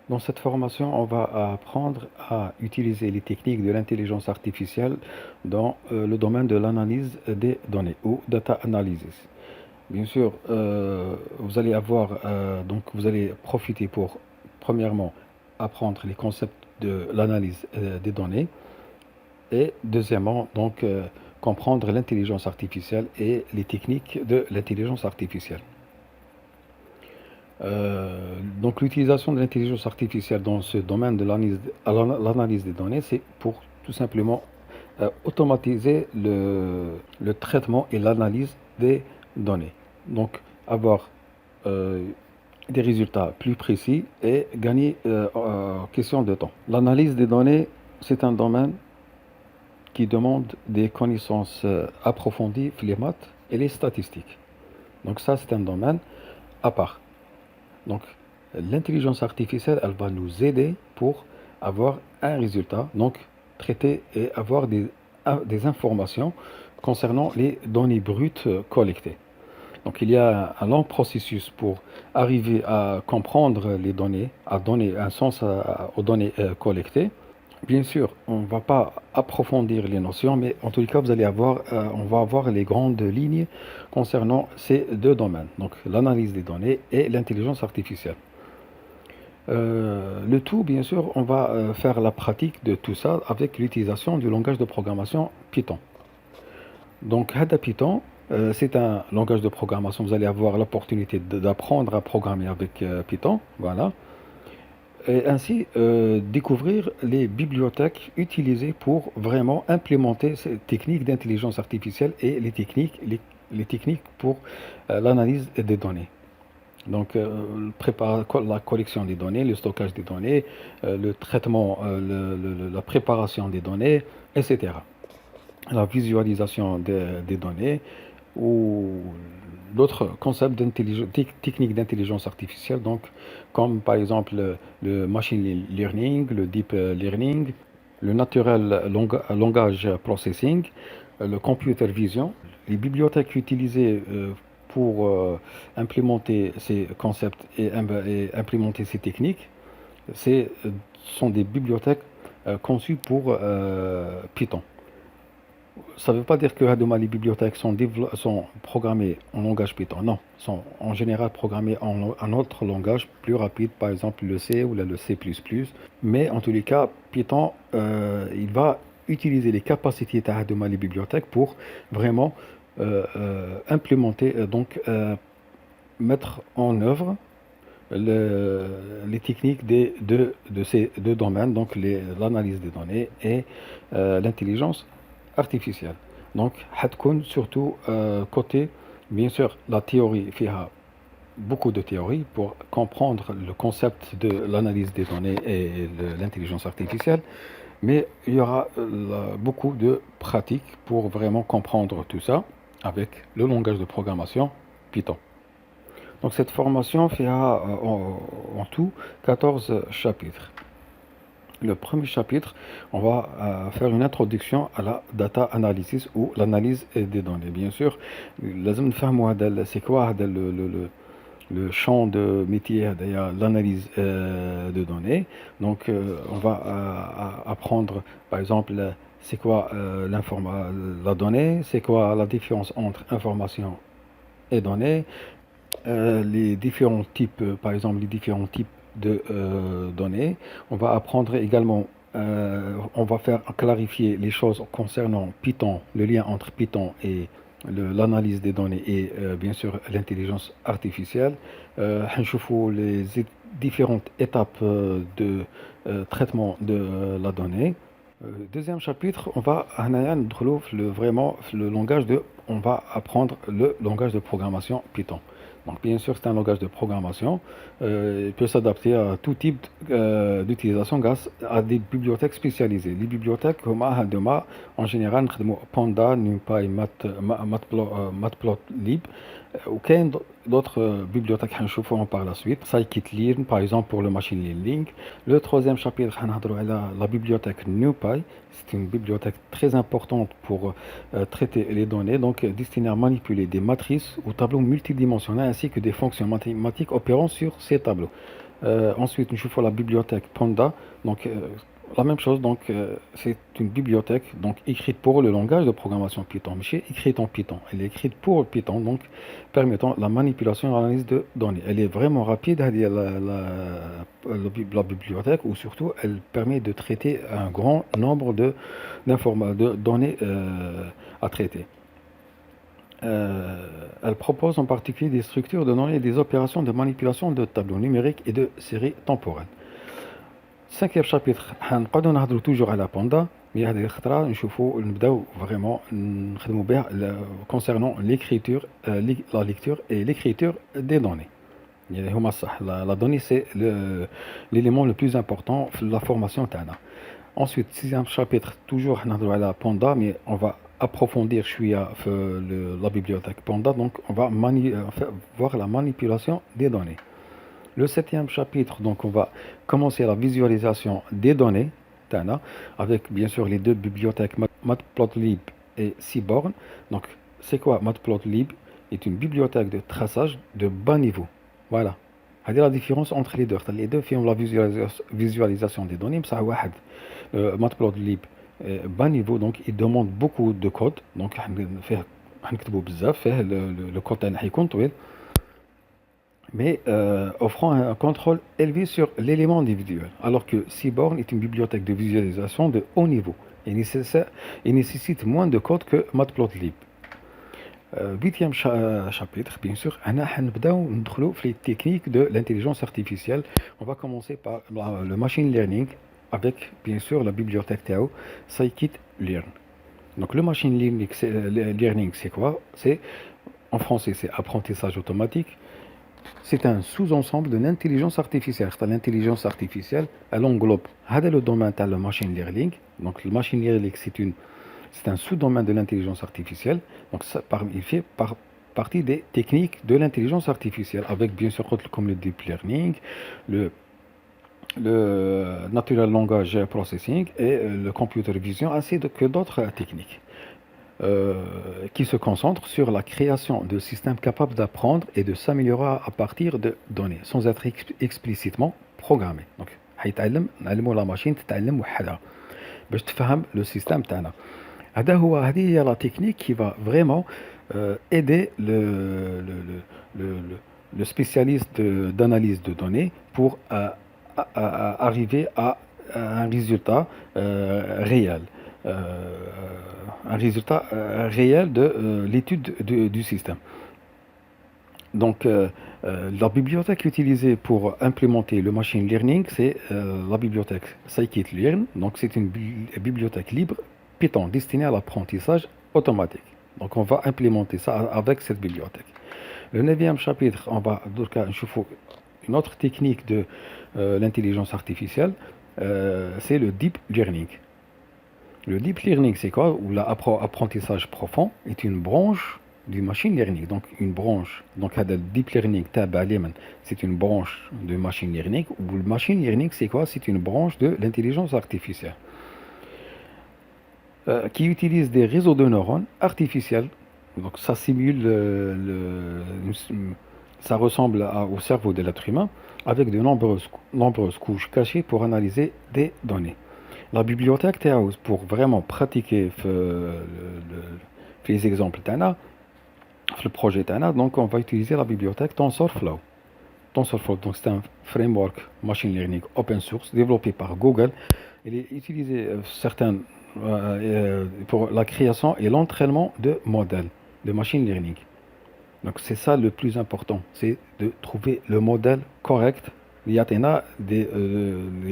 Dans cette formation, on va apprendre à utiliser les techniques de l'intelligence artificielle dans le domaine de l'analyse des données ou data analysis. Bien sûr, vous allez profiter pour, premièrement, apprendre les concepts de l'analyse des données et deuxièmement, comprendre l'intelligence artificielle et les techniques de l'intelligence artificielle. L'utilisation de l'intelligence artificielle dans ce domaine de l'analyse des données, c'est pour tout simplement automatiser le traitement et l'analyse des données. Donc, avoir euh, des résultats plus précis et gagner en question de temps. L'analyse des données, c'est un domaine qui demande des connaissances approfondies, les maths et les statistiques. Donc ça, c'est un domaine à part. Donc, l'intelligence artificielle, elle va nous aider pour avoir un résultat, donc traiter et avoir des informations concernant les données brutes collectées. Donc, il y a un long processus pour arriver à comprendre les données, à donner un sens aux données collectées. Bien sûr, on ne va pas approfondir les notions, mais en tout cas, on va avoir les grandes lignes concernant ces deux domaines, donc l'analyse des données et l'intelligence artificielle. Le tout, bien sûr, on va faire la pratique de tout ça avec l'utilisation du langage de programmation Python. Donc, Hada Python, c'est un langage de programmation. Vous allez avoir l'opportunité d'apprendre à programmer avec Python, voilà, et ainsi découvrir les bibliothèques utilisées pour vraiment implémenter ces techniques d'intelligence artificielle et les techniques pour l'analyse des données. Donc, la collection des données, le stockage des données, le traitement, la préparation des données, etc. La visualisation des données ou d'autres concepts techniques d'intelligence artificielle, donc, comme par exemple le machine learning, le deep learning, le natural language processing, le computer vision. Les bibliothèques utilisées pour implémenter ces concepts et implémenter ces techniques, sont des bibliothèques conçues pour Python. Ça ne veut pas dire que les bibliothèques sont programmées en langage Python. Non, sont en général programmées en un autre langage plus rapide, par exemple le C ou le C++. Mais en tous les cas, Python, il va utiliser les capacités de les bibliothèques pour vraiment implémenter, mettre en œuvre les techniques de ces deux domaines, donc l'analyse des données et l'intelligence artificielle. Donc, حتكون surtout côté, bien sûr, la théorie, il y a beaucoup de théories pour comprendre le concept de l'analyse des données et de l'intelligence artificielle, mais il y aura beaucoup de pratiques pour vraiment comprendre tout ça avec le langage de programmation Python. Donc cette formation fait en tout 14 chapitres. Le premier chapitre, on va faire une introduction à la data analysis ou l'analyse des données. Bien sûr, لازم نفهموا c'est quoi le champ de métier d'ailleurs l'analyse de données. Donc on va apprendre par exemple c'est quoi la donnée, c'est quoi la différence entre information et données, les différents types, par exemple les différents types de données. On va apprendre également, on va faire clarifier les choses concernant Python, le lien entre Python et l'analyse des données et bien sûr l'intelligence artificielle. هنشوفوا différentes étapes de traitement de la donnée. Deuxième chapitre, on va apprendre le langage de programmation Python. Donc, bien sûr, c'est un langage de programmation. Il peut s'adapter à tout type d'utilisation grâce à des bibliothèques spécialisées. Les bibliothèques, en général, Panda, NumPy, Matplotlib, ou d'autres bibliothèques هنشوفوهم par la suite. Scikit-learn, par exemple, pour le machine learning. Le troisième chapitre, la bibliothèque NumPy. C'est une bibliothèque très importante pour traiter les données, donc destinée à manipuler des matrices ou tableaux multidimensionnels ainsi que des fonctions mathématiques opérant sur ces tableaux. Ensuite, nous faut la bibliothèque Panda. Donc, la même chose. Donc, c'est une bibliothèque donc écrite pour le langage de programmation Python. Mais c'est écrite en Python. Elle est écrite pour Python, donc permettant la manipulation et l'analyse de données. Elle est vraiment rapide, la bibliothèque, ou surtout, elle permet de traiter un grand nombre de données à traiter. Elle propose en particulier des structures de données et des opérations de manipulation de tableaux numériques et de séries temporelles. Cinquième chapitre, نقعدوا نهضروا toujours على Panda, mais هذه الخطرة نشوفوا نبداو vraiment نخدموا بها concernant l'écriture, la lecture et l'écriture des données. يعني هما صح la donnée c'est l'élément le plus important في la formation تاعنا. Ensuite, sixième chapitre, toujours نهضروا على Panda, mais on va approfondir شوية في la bibliothèque Panda, donc on va voir la manipulation des données. Le septième chapitre, donc on va commencer la visualisation des données, Tana, avec bien sûr les deux bibliothèques Matplotlib et Seaborn. Donc c'est quoi Matplotlib? Est une bibliothèque de traçage de bas niveau. Voilà. C'est la différence entre les deux. Les deux font la visualisation des données, mais ça Matplotlib bas niveau, donc il demande beaucoup de code. Donc le code est mais offrant un contrôle élevé sur l'élément individuel, alors que Seaborn est une bibliothèque de visualisation de haut niveau et nécessite moins de code que Matplotlib. Huitième chapitre, bien sûr, on va les techniques de l'intelligence artificielle. On va commencer par le machine learning avec, bien sûr, la bibliothèque Tao, Scikit-learn. Donc le machine learning, c'est quoi? En français, c'est apprentissage automatique. C'est un sous-ensemble de l'intelligence artificielle. L'intelligence artificielle, elle englobe le domaine de le machine learning. Donc le machine learning, c'est un sous-domaine de l'intelligence artificielle. Donc il fait partie des techniques de l'intelligence artificielle, avec bien sûr comme le deep learning, le natural language processing et le computer vision, ainsi que d'autres techniques. Qui se concentre sur la création de systèmes capables d'apprendre et de s'améliorer à partir de données, sans être explicitement programmés. Donc, la machine تتعلم وحدها باش تفهم le système تاعنا. هذه هي la technique qui va vraiment aider le spécialiste d'analyse de données pour arriver à un résultat réel. Un résultat réel de l'étude du système. Donc, la bibliothèque utilisée pour implémenter le machine learning, c'est la bibliothèque Scikit-learn. Donc, c'est une bibliothèque libre Python destinée à l'apprentissage automatique. Donc, on va implémenter ça avec cette bibliothèque. Le neuvième chapitre, on va une autre technique de l'intelligence artificielle, c'est le deep learning. Le deep learning, c'est quoi? Ou l'apprentissage profond est une branche du machine learning. Donc, une branche. Donc, le deep learning, c'est une branche du machine learning. Ou le machine learning, c'est quoi? C'est une branche de l'intelligence artificielle qui utilise des réseaux de neurones artificiels. Donc, ça simule, ça ressemble au cerveau de l'être humain avec de nombreuses couches cachées pour analyser des données. La bibliothèque Théaos, pour vraiment pratiquer les exemples TANA, le projet TANA, donc on va utiliser la bibliothèque TensorFlow. TensorFlow, donc c'est un framework machine learning open source développé par Google. Il est utilisé pour la création et l'entraînement de modèles de machine learning. Donc c'est ça le plus important, c'est de trouver le modèle correct. Il y a des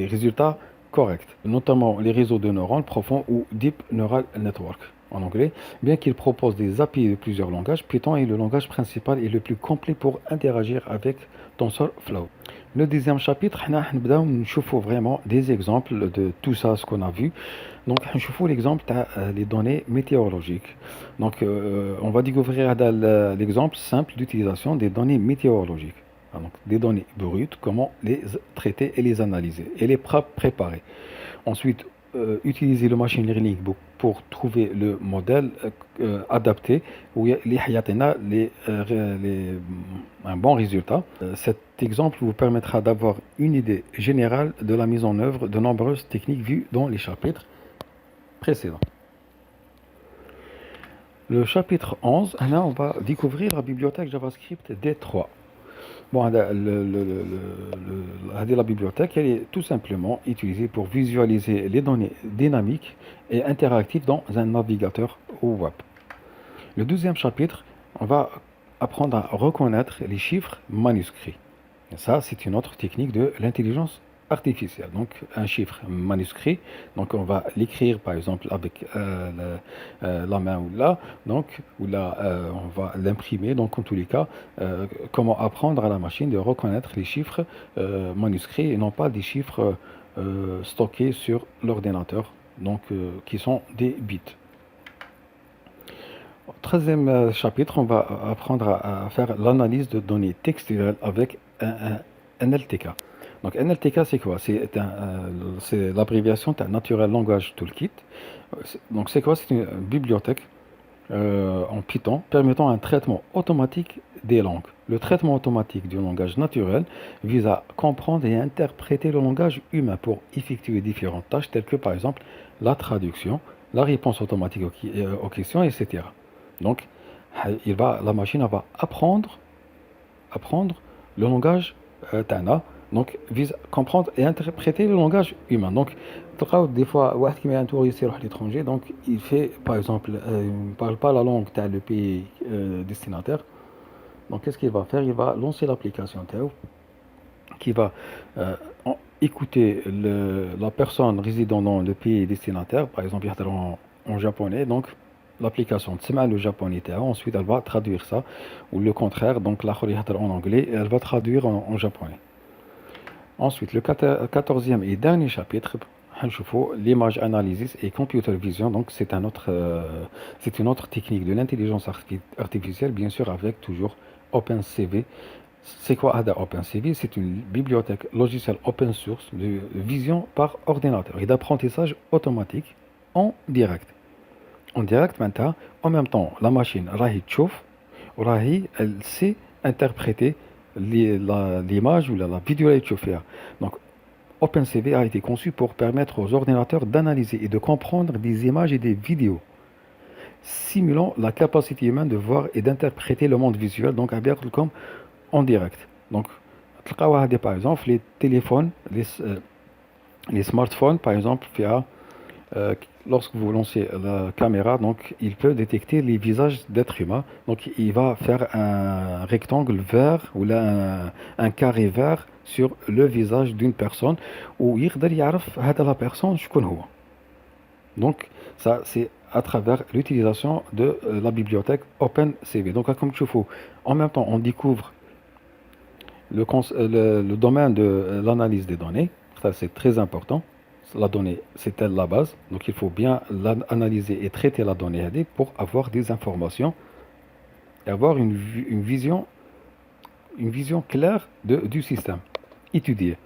résultats correct, notamment les réseaux de neurones profonds ou Deep Neural Network en anglais. Bien qu'il propose des API de plusieurs langages, Python est le langage principal et le plus complet pour interagir avec TensorFlow. Le deuxième chapitre, on va vraiment des exemples de tout ça, ce qu'on a vu. Donc, on va l'exemple des données météorologiques. Donc, on va découvrir l'exemple simple d'utilisation des données météorologiques. Donc, des données brutes, comment les traiter et les analyser et les préparer. Ensuite, utiliser le machine learning pour trouver le modèle adapté où un bon résultat. Cet exemple vous permettra d'avoir une idée générale de la mise en œuvre de nombreuses techniques vues dans les chapitres précédents. Le chapitre 11, là on va découvrir la bibliothèque JavaScript D3. Bon, la bibliothèque, elle est tout simplement utilisée pour visualiser les données dynamiques et interactives dans un navigateur au web. Le deuxième chapitre, on va apprendre à reconnaître les chiffres manuscrits. Et ça, c'est une autre technique de l'intelligence artificielle. Donc, un chiffre manuscrit, donc on va l'écrire par exemple avec la main ou là, donc ou là on va l'imprimer. Donc, en tous les cas, comment apprendre à la machine de reconnaître les chiffres manuscrits et non pas des chiffres stockés sur l'ordinateur, donc qui sont des bits. Au 13e chapitre, on va apprendre à faire l'analyse de données textuelles avec un NLTK. Donc NLTK, c'est quoi? C'est l'abréviation d'un Natural Language Toolkit. Donc c'est quoi? C'est une bibliothèque en Python permettant un traitement automatique des langues. Le traitement automatique du langage naturel vise à comprendre et interpréter le langage humain pour effectuer différentes tâches telles que par exemple la traduction, la réponse automatique aux questions, etc. Donc la machine va apprendre le langage Tana, donc vise à comprendre et interpréter le langage humain. Donc, des fois, un touriste à l'étranger, donc il fait, par exemple, il ne parle pas la langue du pays destinataire. Donc, qu'est-ce qu'il va faire? Il va lancer l'application qui va écouter la personne résidant dans le pays destinataire, par exemple, en japonais, donc l'application tsema le japonais, ensuite elle va traduire ça, ou le contraire, donc la en anglais, et elle va traduire en japonais. Ensuite, le 14e et dernier chapitre, l'image analysis et computer vision, donc c'est une autre technique de l'intelligence artificielle, bien sûr avec toujours OpenCV. C'est quoi ADA OpenCV? C'est une bibliothèque logicielle open source de vision par ordinateur et d'apprentissage automatique en direct. En direct maintenant, en même temps, la machine elle sait interpréter l'image ou la vidéo. Donc, OpenCV a été conçu pour permettre aux ordinateurs d'analyser et de comprendre des images et des vidéos, simulant la capacité humaine de voir et d'interpréter le monde visuel, donc comme en direct. Donc, par exemple, les téléphones, les smartphones, par exemple, lorsque vous lancez la caméra, donc il peut détecter les visages d'êtres humains. Donc il va faire un rectangle vert ou là un carré vert sur le visage d'une personne où il la personne. Donc ça c'est à travers l'utilisation de la bibliothèque OpenCV. Donc comme tu vois, en même temps on découvre le domaine de l'analyse des données. Ça c'est très important. La donnée, c'est elle la base. Donc il faut bien analyser et traiter la donnée pour avoir des informations et avoir une vision claire du système étudié.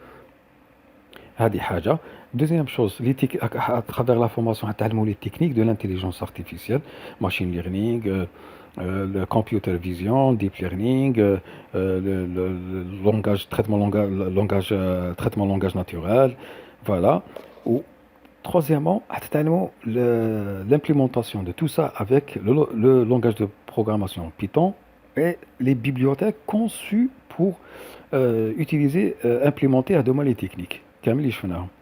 Deuxième chose, à travers la formation, les techniques de l'intelligence artificielle, machine learning, le computer vision, deep learning, traitement langage naturel, voilà. Ou troisièmement, l'implémentation de tout ça avec le langage de programmation Python et les bibliothèques conçues pour implémenter à deux les techniques. كامل اللي شفناهم